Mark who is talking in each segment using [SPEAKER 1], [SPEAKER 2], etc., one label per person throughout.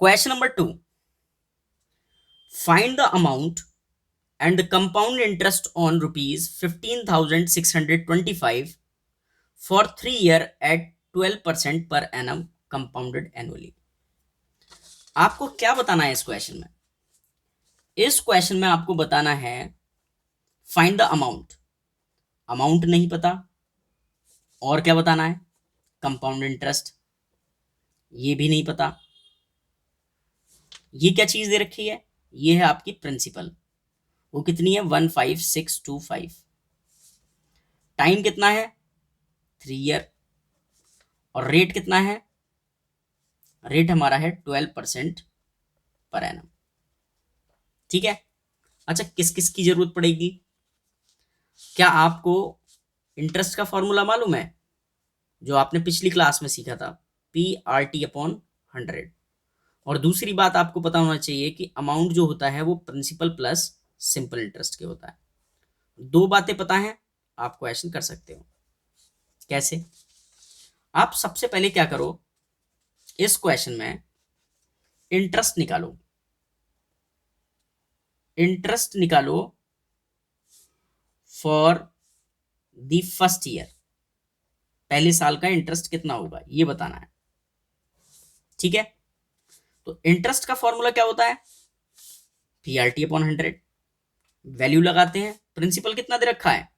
[SPEAKER 1] Question number 2. Find the amount and the compound interest on rupees 15,625 for 3 year at 12% per annum compounded annually. आपको क्या बताना है इस question में? इस क्वेश्चन में आपको बताना है फाइंड द अमाउंट. अमाउंट नहीं पता, और क्या बताना है? कंपाउंड इंटरेस्ट, ये भी नहीं पता. ये क्या चीज दे रखी है? ये है आपकी प्रिंसिपल. वो कितनी है? 15625. टाइम कितना है? 3 ईयर. और रेट कितना है? रेट हमारा है 12% पर एनम. ठीक है. अच्छा, किस किस की जरूरत पड़ेगी? क्या आपको इंटरेस्ट का फॉर्मूला मालूम है जो आपने पिछली क्लास में सीखा था? PRT/100. और दूसरी बात आपको पता होना चाहिए कि अमाउंट जो होता है वो प्रिंसिपल प्लस सिंपल इंटरेस्ट के होता है. 2 बातें पता है, आप क्वेश्चन कर सकते हो. कैसे? आप सबसे पहले क्या करो, इस क्वेश्चन में इंटरेस्ट निकालो. इंटरेस्ट निकालो फॉर द फर्स्ट ईयर. पहले साल का इंटरेस्ट कितना होगा ये बताना है. ठीक है. तो इंटरेस्ट का फॉर्मूला क्या होता है? PRT/100. वैल्यू लगाते हैं. प्रिंसिपल कितना दे रखा है?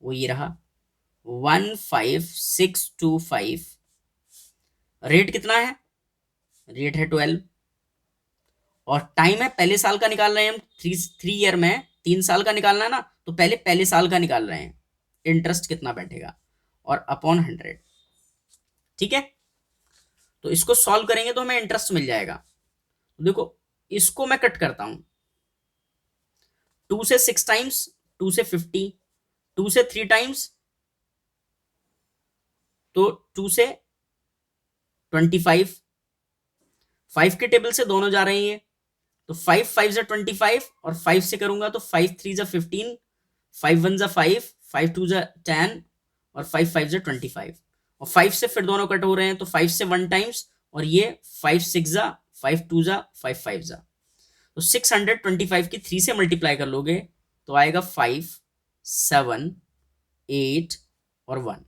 [SPEAKER 1] वो ये रहा 15625. रेट कितना है? रेट है 12. और टाइम है, पहले साल का निकाल रहे हैं हम. 3 ईयर में 3 साल का निकालना है ना, तो पहले साल का निकाल रहे हैं. इंटरेस्ट कितना बैठेगा और अपॉन 100. ठीक है. तो इसको सॉल्व करेंगे तो हमें इंटरेस्ट मिल जाएगा. देखो, इसको मैं कट करता हूं. 2 से 6 टाइम्स, 2 से 50, 2 से 3 टाइम्स, तो 2 से 25. 5 के टेबल से दोनों जा रहे हैं, तो 5 5 जा 25, और 5 से करूंगा तो 5 3 जा 15, 5 1 जा 5, 5 2 जा 10, और 5 5 जा 25. और 5 से फिर दोनों कट हो रहे हैं, तो 5 से 1 टाइम्स, और ये 5 6 जा 5 2 जा 5 5 जा. तो 625 की 3 से मल्टीप्लाई कर लोगे तो आएगा 5 7 8 और 1.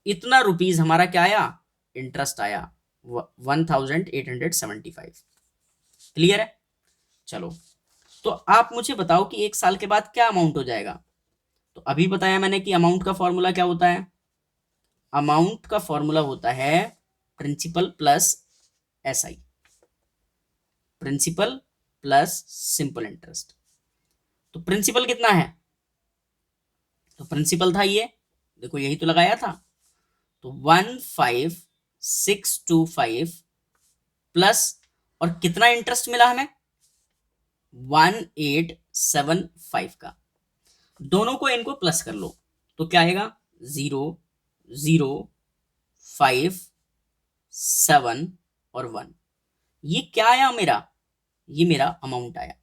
[SPEAKER 1] इतना रुपीज हमारा क्या आया? इंटरेस्ट आया 1875. क्लियर है? चलो, तो आप मुझे बताओ कि 1 साल के बाद क्या अमाउंट हो जाएगा. तो अभी बताया मैंने कि अमाउंट का फॉर्मूला क्या होता है. अमाउंट का फॉर्मूला होता है principal plus SI. Principal plus simple interest. तो प्रिंसिपल कितना है? तो प्रिंसिपल था ये, देखो यही तो लगाया था. तो 15625 प्लस, और कितना इंटरेस्ट मिला हमें? 1875 का. दोनों को इनको प्लस कर लो तो क्या आएगा? 0 0 5 7 और 1. ये क्या आया मेरा? ये मेरा अमाउंट आया.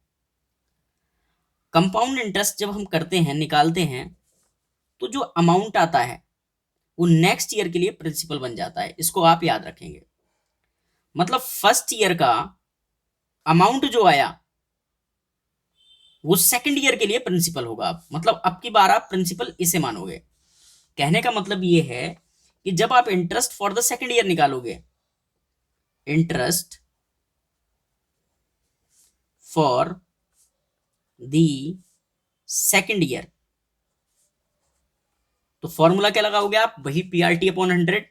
[SPEAKER 1] कंपाउंड इंटरेस्ट जब हम करते हैं, निकालते हैं, तो जो अमाउंट आता है वो नेक्स्ट ईयर के लिए प्रिंसिपल बन जाता है. इसको आप याद रखेंगे. मतलब फर्स्ट ईयर का अमाउंट जो आया वो सेकंड ईयर के लिए प्रिंसिपल होगा. मतलब अब की बार आप प्रिंसिपल इसे मानोगे. कहने का मतलब ये है कि जब आप interest for the second year निकालोगे, interest for the second year, तो फॉर्मूला क्या लगाओगे आप? वही PRT/100.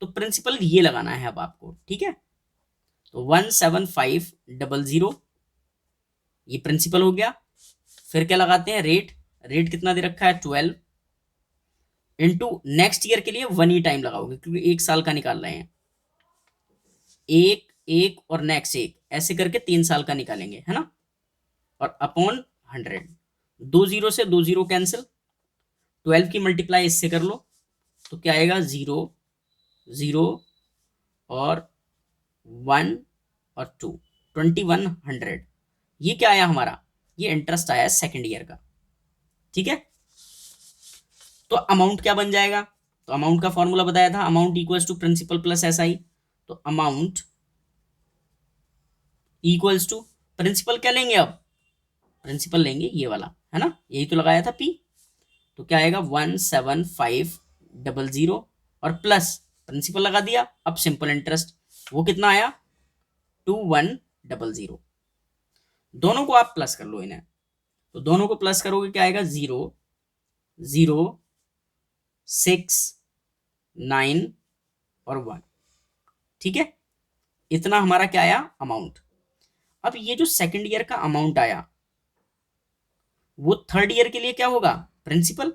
[SPEAKER 1] तो प्रिंसिपल ये लगाना है अब आपको. ठीक है. तो 17500 ये प्रिंसिपल हो गया. फिर क्या लगाते हैं? रेट. रेट कितना दे रखा है? 12. इंटू नेक्स्ट ईयर के लिए 1 ही टाइम लगाओगे क्योंकि 1 साल का निकाल रहे हैं. एक एक और नेक्स्ट एक, ऐसे करके 3 साल का निकालेंगे, है ना. और अपॉन 100. 2 जीरो से 2 जीरो कैंसिल. 12 की मल्टीप्लाई इससे कर लो तो क्या आएगा? 0 0 और 1 और 2, 2100. ये क्या आया हमारा? ये इंटरेस्ट आया सेकंड ईयर का. ठीक है. तो अमाउंट क्या बन जाएगा? तो अमाउंट का फॉर्मूला बताया था, amount equals to principal plus SI. तो अमाउंट इक्वल्स टू प्रिंसिपल क्या लेंगे, अब प्रिंसिपल लेंगे ये वाला, है ना, यही तो लगाया था P। तो क्या आएगा 17500 और प्लस प्रिंसिपल लगा दिया, अब सिंपल इंटरेस्ट वो कितना आया 2100। दोनों को आप प्लस कर लो इन्हें, तो दोनों को प्लस करोगे क्या आएगा 0, 0, 6, 9 और 1। ठीक है, इतना हमारा क्या आया अमाउंट। अब ये जो सेकंड ईयर का अमाउंट आया वो थर्ड ईयर के लिए क्या होगा, प्रिंसिपल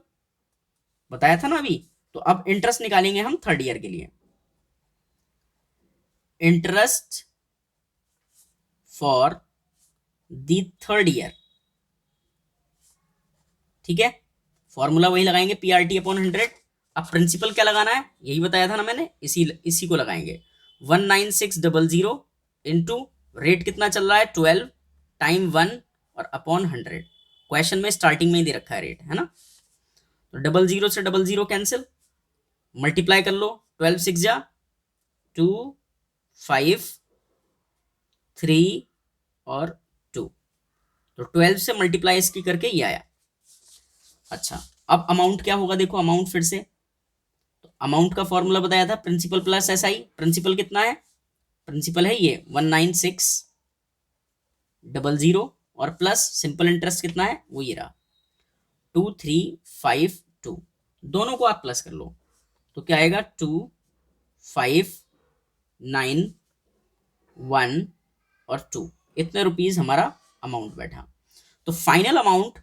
[SPEAKER 1] बताया था ना अभी। तो अब इंटरेस्ट निकालेंगे हम थर्ड ईयर के लिए, interest for the third year. ठीक है, फॉर्मूला वही लगाएंगे PRT अपॉन 100। अब प्रिंसिपल क्या लगाना है यही बताया था ना मैंने, इसी को लगाएंगे 19600 इंटू रेट कितना चल रहा है 12 टाइम 1 और अपॉन 100। क्वेश्चन में स्टार्टिंग में ही दे रखा है रेट, है ना। तो 00 से 00 कैंसिल, मल्टीप्लाई कर लो 12 6 जा 2 5 3 और 2। तो 12 से मल्टीप्लाई इसकी करके ये आया। अच्छा, अब अमाउंट क्या होगा, देखो अमाउंट फिर से, तो अमाउंट का फॉर्मूला बताया था प्रिंसिपल प्लस SI। प्रिंसिपल कितना है, प्रिंसिपल है ये 19600 और प्लस सिंपल इंटरेस्ट कितना है वो ये रहा 2352। दोनों को आप प्लस कर लो तो क्या आएगा 2591 और 2। इतने रुपीज हमारा अमाउंट बैठा। तो फाइनल अमाउंट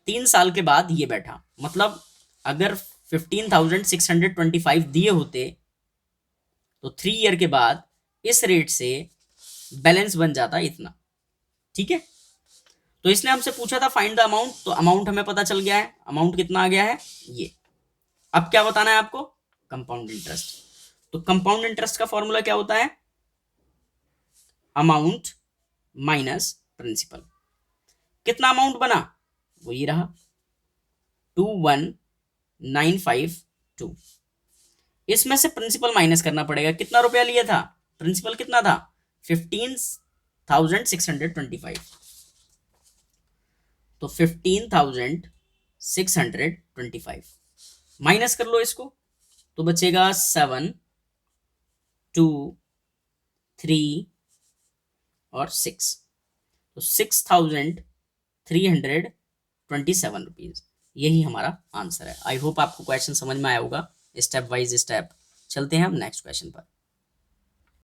[SPEAKER 1] 3 साल के बाद ये बैठा, मतलब अगर 15,625 दिए होते तो 3 ईयर के बाद इस रेट से बैलेंस बन जाता इतना। ठीक है, तो इसने हमसे पूछा था फाइंड द अमाउंट, तो अमाउंट हमें पता चल गया है, अमाउंट कितना आ गया है ये। अब क्या बताना है आपको, कंपाउंड इंटरेस्ट। तो कंपाउंड इंटरेस्ट का फॉर्मूला क्या होता है, अमाउंट माइनस प्रिंसिपल। कितना अमाउंट बना वो ये रहा 21952। इसमें से प्रिंसिपल माइनस करना पड़ेगा, कितना रुपया लिया था, प्रिंसिपल कितना था 15,625। तो 15,625 माइनस कर लो इसको, तो बचेगा 7 2 3 और 6। तो 6,327 यही हमारा आंसर है। आई होप आपको क्वेश्चन समझ में आया होगा, स्टेप बाइज स्टेप चलते हैं हम नेक्स्ट क्वेश्चन पर।